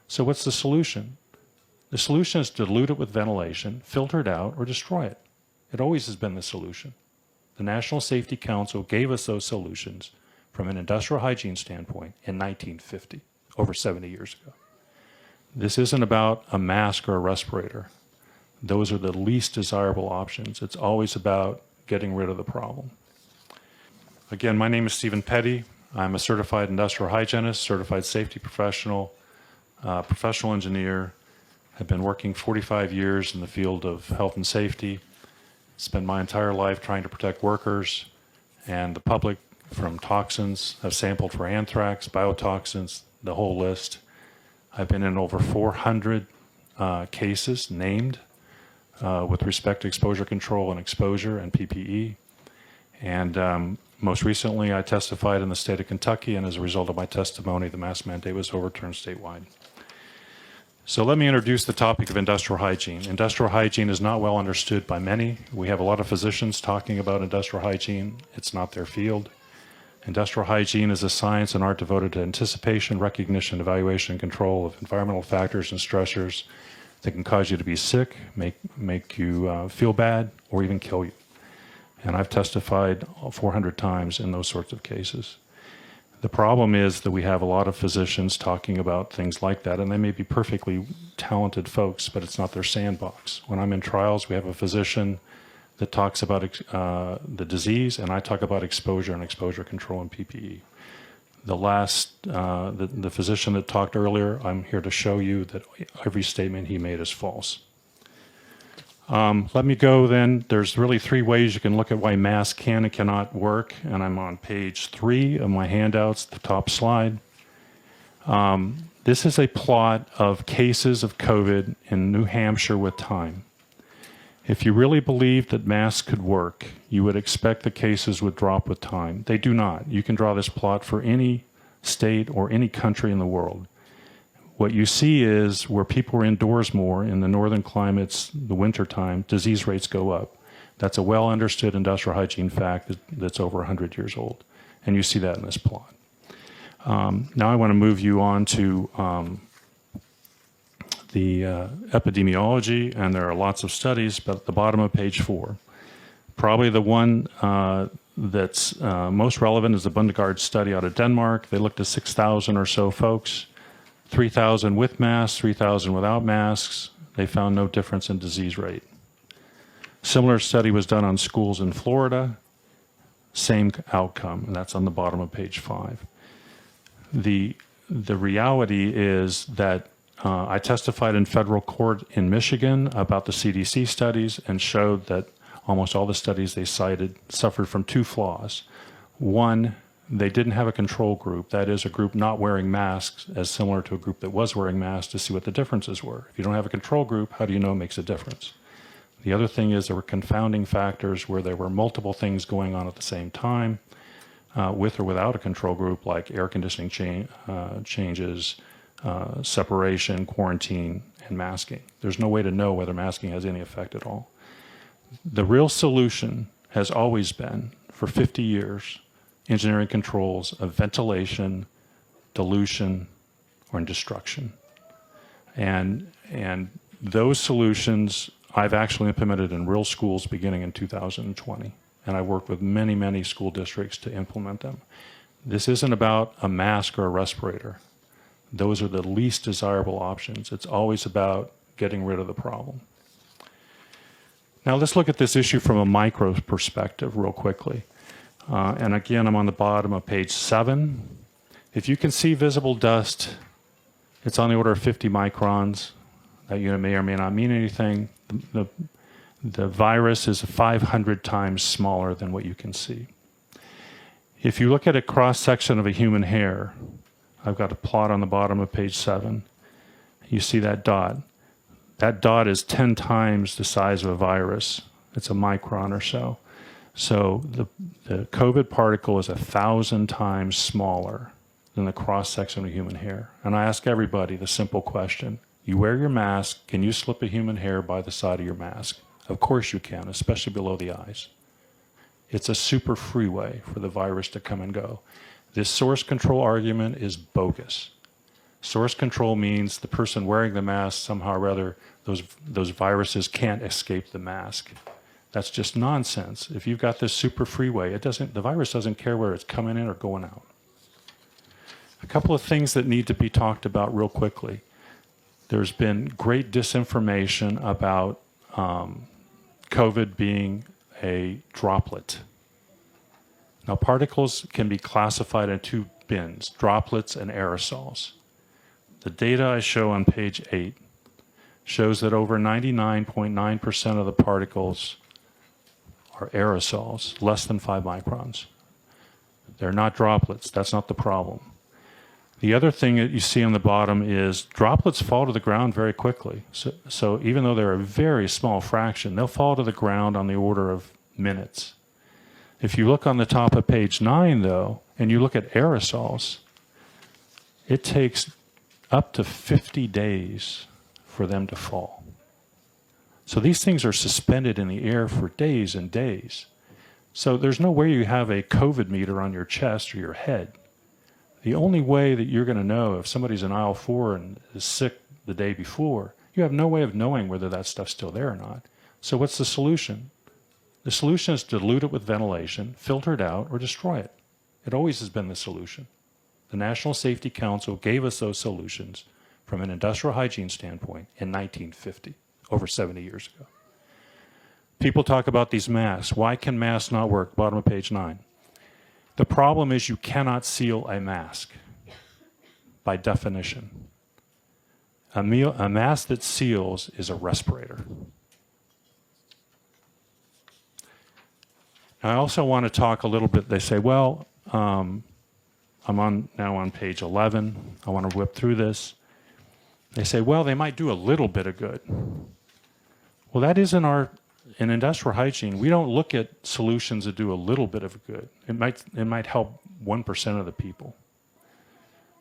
So what's the solution? The solution is to dilute it with ventilation, filter it out, or destroy it. It always has been the solution. The National Safety Council gave us those solutions from an industrial hygiene standpoint in 1950, over 70 years ago. This isn't about a mask or a respirator. Those are the least desirable options. It's always about getting rid of the problem. Again, my name is Stephen Petty. I'm a certified industrial hygienist, certified safety professional, professional engineer. I've been working 45 years in the field of health and safety. Spent my entire life trying to protect workers and the public from toxins. I've sampled for anthrax, biotoxins, the whole list. I've been in over 400 cases named with respect to exposure control and exposure and PPE. And most recently, I testified in the state of Kentucky, and as a result of my testimony, the mask mandate was overturned statewide. So let me introduce the topic of industrial hygiene. Industrial hygiene is not well understood by many. We have a lot of physicians talking about industrial hygiene. It's not their field. Industrial hygiene is a science and art devoted to anticipation, recognition, evaluation, and control of environmental factors and stressors that can cause you to be sick, make you feel bad, or even kill you. And I've testified 400 times in those sorts of cases. The problem is that we have a lot of physicians talking about things like that, and they may be perfectly talented folks, but it's not their sandbox. When I'm in trials, we have a physician that talks about the disease, and I talk about exposure and exposure control and PPE. The physician that talked earlier, I'm here to show you that every statement he made is false. Let me go then. There's really three ways you can look at why masks can and cannot work, and I'm on page 3 of my handouts, the top slide. This is a plot of cases of COVID in New Hampshire with time. If you really believed that masks could work, you would expect the cases would drop with time. They do not. You can draw this plot for any state or any country in the world. What you see is where people are indoors more in the northern climates, the winter time, disease rates go up. That's a well understood industrial hygiene fact that's over 100 years old. And you see that in this plot. Now I want to move you on to the epidemiology, and there are lots of studies, but at the bottom of page 4, probably the one that's most relevant is the Bundgaard study out of Denmark. They looked at 6,000 or so folks. 3,000 with masks, 3,000 without masks. They found no difference in disease rate. Similar study was done on schools in Florida. Same outcome, and that's on the bottom of page 5. The reality is that I testified in federal court in Michigan about the CDC studies and showed that almost all the studies they cited suffered from 2 flaws. One, they didn't have a control group, that is a group not wearing masks as similar to a group that was wearing masks to see what the differences were. If you don't have a control group, how do you know it makes a difference? The other thing is there were confounding factors where there were multiple things going on at the same time with or without a control group, like air conditioning changes, separation, quarantine, and masking. There's no way to know whether masking has any effect at all. The real solution has always been, for 50 years, engineering controls of ventilation, dilution, or destruction. And those solutions I've actually implemented in real schools beginning in 2020. And I worked with many, many school districts to implement them. This isn't about a mask or a respirator. Those are the least desirable options. It's always about getting rid of the problem. Now let's look at this issue from a micro perspective real quickly. And again, I'm on the bottom of page 7. If you can see visible dust, it's on the order of 50 microns. That unit may or may not mean anything. The virus is 500 times smaller than what you can see. If you look at a cross-section of a human hair, I've got a plot on the bottom of page 7. You see that dot. That dot is 10 times the size of a virus. It's a micron or so. So the COVID particle is 1,000 times smaller than the cross-section of human hair. And I ask everybody the simple question. You wear your mask, can you slip a human hair by the side of your mask? Of course you can, especially below the eyes. It's a super freeway for the virus to come and go. This source control argument is bogus. Source control means the person wearing the mask, somehow or other, those viruses can't escape the mask. That's just nonsense. If you've got this super freeway, the virus doesn't care whether it's coming in or going out. A couple of things that need to be talked about real quickly. There's been great disinformation about COVID being a droplet. Now, particles can be classified in two bins, droplets and aerosols. The data I show on page 8 shows that over 99.9% of the particles are aerosols, less than 5 microns. They're not droplets. That's not the problem. The other thing that you see on the bottom is droplets fall to the ground very quickly. So even though they're a very small fraction, they'll fall to the ground on the order of minutes. If you look on the top of page 9, though, and you look at aerosols, it takes up to 50 days for them to fall. So these things are suspended in the air for days and days. So there's no way you have a COVID meter on your chest or your head. The only way that you're going to know if somebody's in aisle 4 and is sick the day before, you have no way of knowing whether that stuff's still there or not. So what's the solution? The solution is to dilute it with ventilation, filter it out, or destroy it. It always has been the solution. The National Safety Council gave us those solutions from an industrial hygiene standpoint in 1950, over 70 years ago. People talk about these masks. Why can masks not work? Bottom of page 9. The problem is you cannot seal a mask by definition. A mask that seals is a respirator. I also want to talk a little bit, they say, well, I'm now on page 11. I want to whip through this. They say, well, they might do a little bit of good. Well, that isn't in industrial hygiene, we don't look at solutions that do a little bit of good. It might help 1% of the people.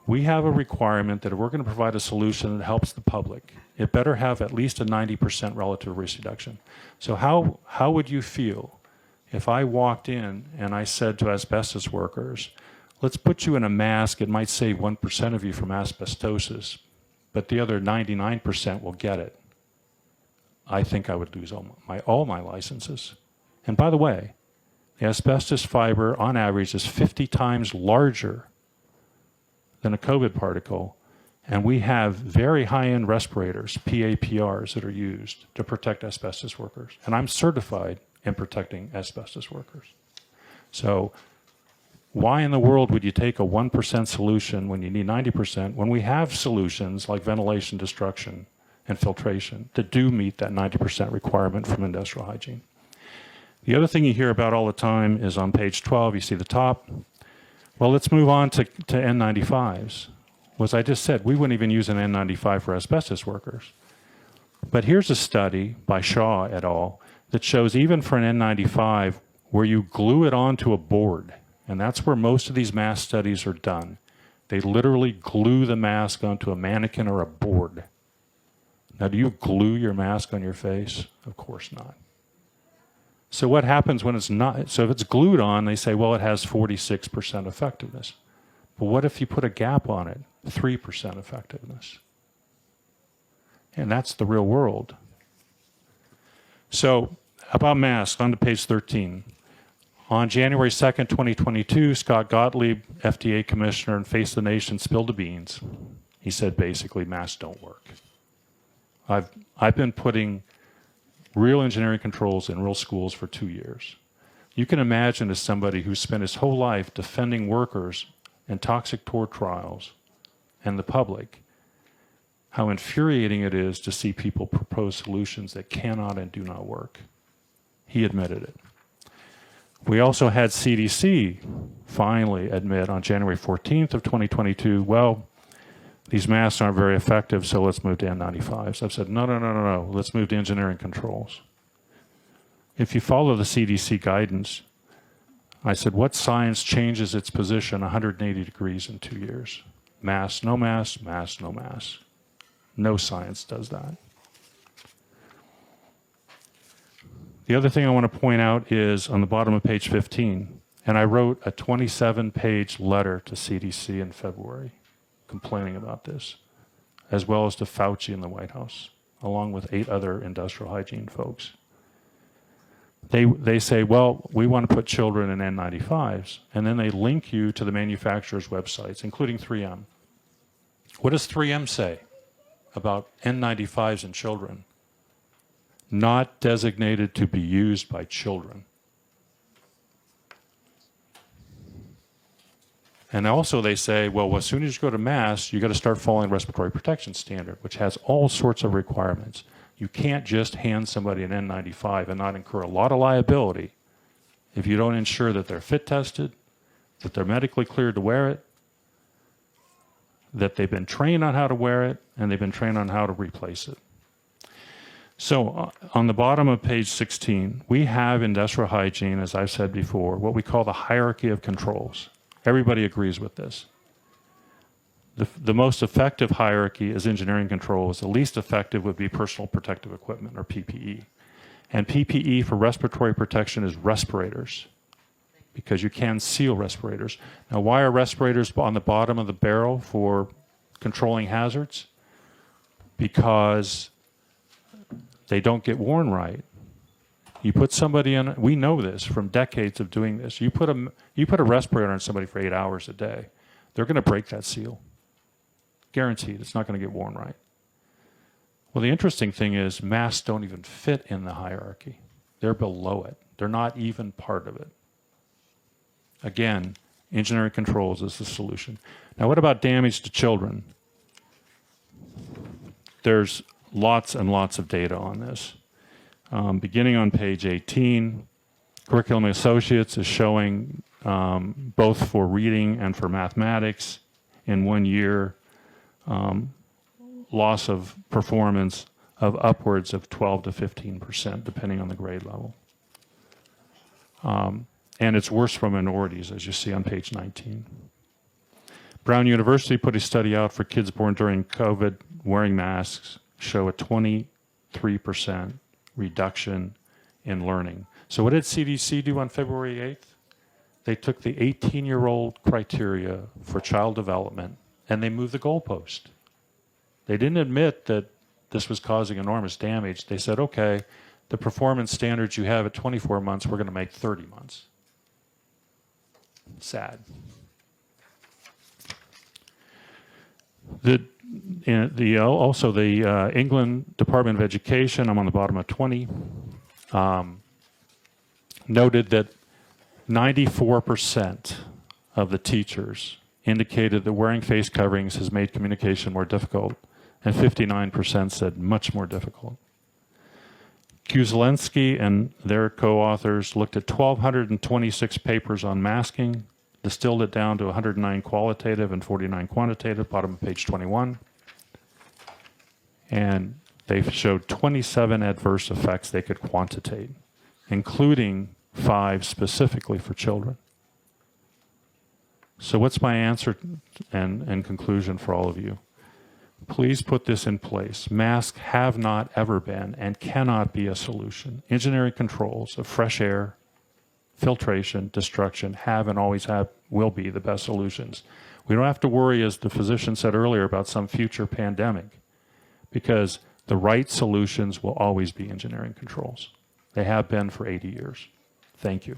We have a requirement that if we're going to provide a solution that helps the public, it better have at least a 90% relative risk reduction. So how would you feel if I walked in and I said to asbestos workers, let's put you in a mask, it might save 1% of you from asbestosis, but the other 99% will get it. I think I would lose all my licenses. And by the way, the asbestos fiber on average is 50 times larger than a COVID particle, and we have very high-end respirators, PAPRs, that are used to protect asbestos workers. And I'm certified in protecting asbestos workers. So why in the world would you take a 1% solution when you need 90% when we have solutions like ventilation destruction and filtration that do meet that 90% requirement from industrial hygiene? The other thing you hear about all the time is on page 12, you see the top. Well, let's move on to N95s. As I just said, we wouldn't even use an N95 for asbestos workers. But here's a study by Shaw et al. That shows even for an N95 where you glue it onto a board, and that's where most of these mask studies are done. They literally glue the mask onto a mannequin or a board. Now, do you glue your mask on your face? Of course not. So what happens when it's not? So if it's glued on, they say, well, it has 46% effectiveness. But what if you put a gap on it? 3% effectiveness. And that's the real world. So about masks, on to page 13. On January 2nd, 2022, Scott Gottlieb, FDA commissioner and Face the Nation, spilled the beans. He said basically masks don't work. I've been putting real engineering controls in real schools for 2 years. You can imagine as somebody who spent his whole life defending workers in toxic tort trials and the public, how infuriating it is to see people propose solutions that cannot and do not work. He admitted it. We also had CDC finally admit on January 14th of 2022, well, these masks aren't very effective, so let's move to N95s. I've said, no, let's move to engineering controls. If you follow the CDC guidance, I said, what science changes its position 180 degrees in 2 years? Mask, no mask, mask, no mask. No science does that. The other thing I want to point out is on the bottom of page 15, and I wrote a 27-page letter to CDC in February complaining about this. as well as to Fauci in the White House, along with 8 other industrial hygiene folks. They say, well, we want to put children in N95s, and then they link you to the manufacturers' websites, including 3M. What does 3M say about N95s in children? Not designated to be used by children. And also they say, well, as soon as you go to mass, you got to start following respiratory protection standard, which has all sorts of requirements. You can't just hand somebody an N95 and not incur a lot of liability if you don't ensure that they're fit tested, that they're medically cleared to wear it, that they've been trained on how to wear it, and they've been trained on how to replace it. So on the bottom of page 16, we have industrial hygiene, as I've said before, what we call the hierarchy of controls. Everybody agrees with this. The most effective hierarchy is engineering controls. The least effective would be personal protective equipment, or PPE. And PPE for respiratory protection is respirators, because you can seal respirators. Now, why are respirators on the bottom of the barrel for controlling hazards? Because they don't get worn right. You put somebody in, we know this from decades of doing this. You put a respirator on somebody for 8 hours a day, they're going to break that seal. Guaranteed, it's not going to get worn right. Well, the interesting thing is masks don't even fit in the hierarchy. They're below it. They're not even part of it. Again, engineering controls is the solution. Now, what about damage to children? There's lots and lots of data on this. Beginning on page 18, Curriculum Associates is showing both for reading and for mathematics in 1 year loss of performance of upwards of 12 to 15%, depending on the grade level. And it's worse for minorities, as you see on page 19. Brown University put a study out for kids born during COVID wearing masks, show a 23% reduction in learning. So what did CDC do on February 8th? They took the 18-year-old criteria for child development and they moved the goalpost. They didn't admit that this was causing enormous damage. They said, okay, the performance standards you have at 24 months, we're going to make 30 months. Sad. Also, the England Department of Education, I'm on the bottom of 20, noted that 94% of the teachers indicated that wearing face coverings has made communication more difficult, and 59% said much more difficult. Kuzelensky and their co-authors looked at 1,226 papers on masking, distilled it down to 109 qualitative and 49 quantitative, bottom of page 21. And they showed 27 adverse effects they could quantitate, including 5 specifically for children. So what's my answer and conclusion for all of you? Please put this in place. Masks have not ever been and cannot be a solution. Engineering controls of fresh air, filtration, destruction have and always will be the best solutions. We don't have to worry, as the physician said earlier, about some future pandemic, because the right solutions will always be engineering controls. They have been for 80 years. Thank you.